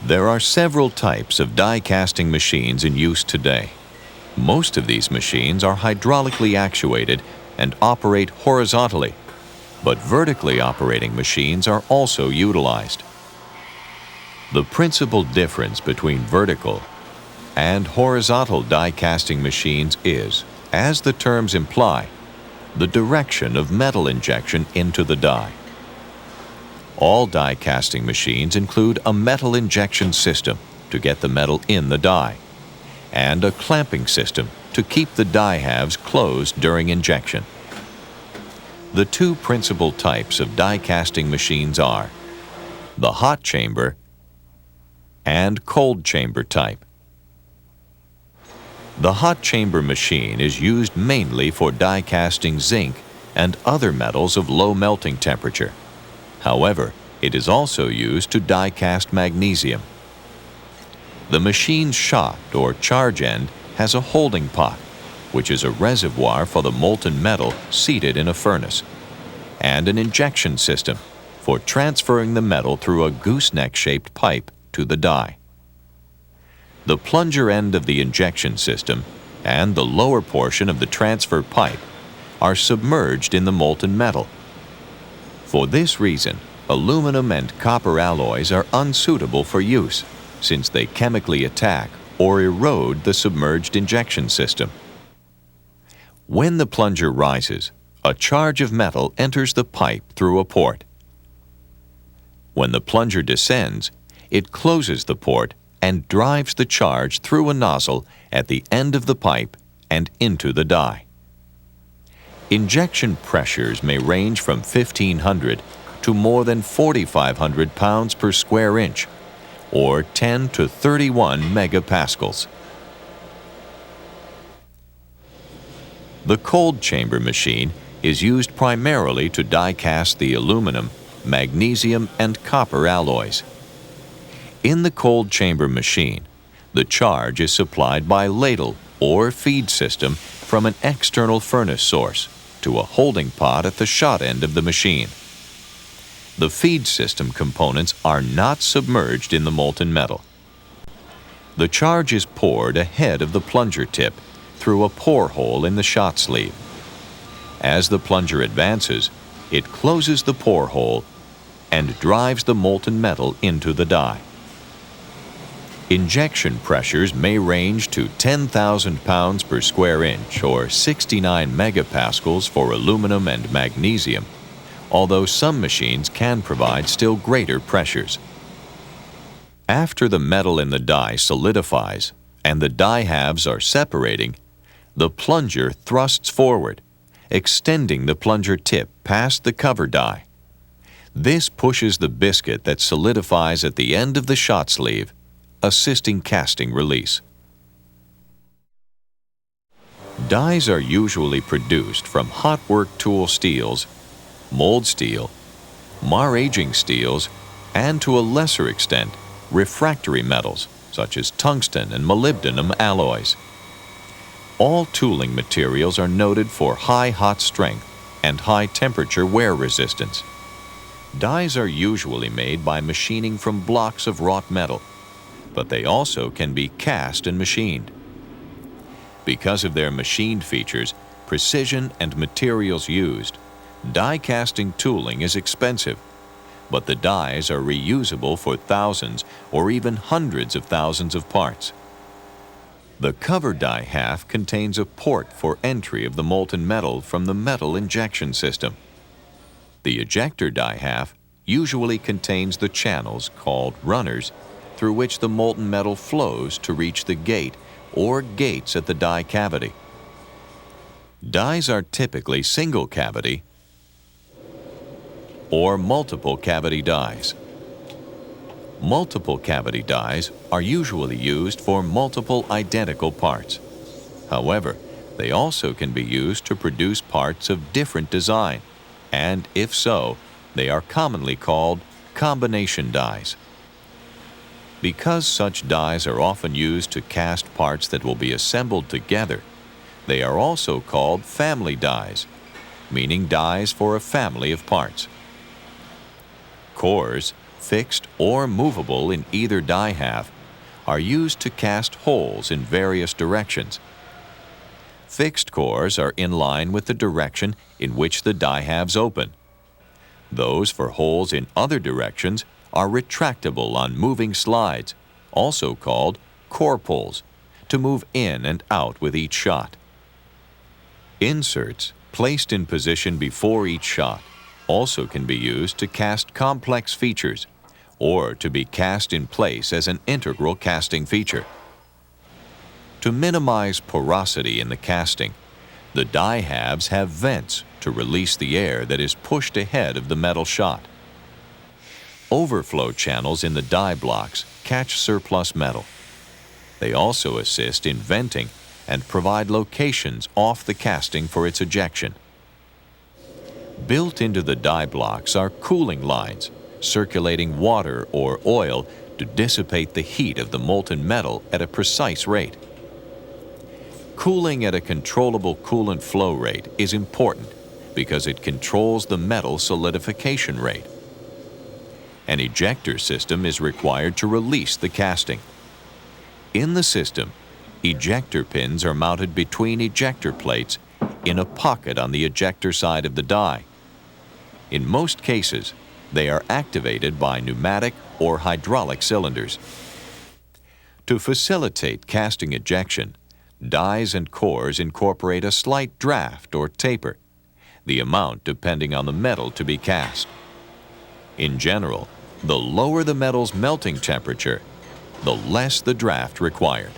There are several types of die casting machines in use today. Most of these machines are hydraulically actuated and operate horizontally, but vertically operating machines are also utilized. The principal difference between vertical and horizontal die casting machines is, as the terms imply, the direction of metal injection into the die. All die casting machines include a metal injection system to get the metal in the die, and a clamping system to keep the die halves closed during injection. The two principal types of die casting machines are the hot chamber and cold chamber type. The hot chamber machine is used mainly for die casting zinc and other metals of low melting temperature. However, it is also used to die cast magnesium. The machine's shaft or charge end has a holding pot, which is a reservoir for the molten metal seated in a furnace, and an injection system for transferring the metal through a gooseneck-shaped pipe to the die. The plunger end of the injection system and the lower portion of the transfer pipe are submerged in the molten metal. For this reason, aluminum and copper alloys are unsuitable for use, since they chemically attack or erode the submerged injection system. When the plunger rises, a charge of metal enters the pipe through a port. When the plunger descends, it closes the port and drives the charge through a nozzle at the end of the pipe and into the die. Injection pressures may range from 1,500 to more than 4,500 pounds per square inch, or 10 to 31 megapascals. The cold chamber machine is used primarily to die cast the aluminum, magnesium, and copper alloys. In the cold chamber machine, the charge is supplied by ladle or feed system from an external furnace source to a holding pot at the shot end of the machine. The feed system components are not submerged in the molten metal. The charge is poured ahead of the plunger tip through a pore hole in the shot sleeve. As the plunger advances, it closes the pore hole and drives the molten metal into the die. Injection pressures may range to 10,000 pounds per square inch or 69 megapascals for aluminum and magnesium, although some machines can provide still greater pressures. After the metal in the die solidifies and the die halves are separating, the plunger thrusts forward, extending the plunger tip past the cover die. This pushes the biscuit that solidifies at the end of the shot sleeve, assisting casting release. Dies are usually produced from hot work tool steels, mold steel, Mar-aging steels, and to a lesser extent, refractory metals such as tungsten and molybdenum alloys. All tooling materials are noted for high hot strength and high temperature wear resistance. Dies are usually made by machining from blocks of wrought metal, but they also can be cast and machined. Because of their machined features, precision, and materials used, die casting tooling is expensive, but the dies are reusable for thousands or even hundreds of thousands of parts. The cover die half contains a port for entry of the molten metal from the metal injection system. The ejector die half usually contains the channels called runners through which the molten metal flows to reach the gate or gates at the die cavity. Dies are typically single cavity or multiple cavity dies. Multiple cavity dies are usually used for multiple identical parts. However, they also can be used to produce parts of different design, and if so, they are commonly called combination dies. Because such dies are often used to cast parts that will be assembled together, they are also called family dies, meaning dies for a family of parts. Cores, fixed or movable in either die half, are used to cast holes in various directions. Fixed cores are in line with the direction in which the die halves open. Those for holes in other directions are retractable on moving slides, also called core pulls, to move in and out with each shot. Inserts, placed in position before each shot, also can be used to cast complex features, or to be cast in place as an integral casting feature. To minimize porosity in the casting, the die halves have vents to release the air that is pushed ahead of the metal shot. Overflow channels in the die blocks catch surplus metal. They also assist in venting and provide locations off the casting for its ejection. Built into the die blocks are cooling lines, circulating water or oil to dissipate the heat of the molten metal at a precise rate. Cooling at a controllable coolant flow rate is important because it controls the metal solidification rate. An ejector system is required to release the casting. In the system, ejector pins are mounted between ejector plates in a pocket on the ejector side of the die. In most cases, they are activated by pneumatic or hydraulic cylinders. To facilitate casting ejection, dies and cores incorporate a slight draft or taper, the amount depending on the metal to be cast. In general, the lower the metal's melting temperature, the less the draft required.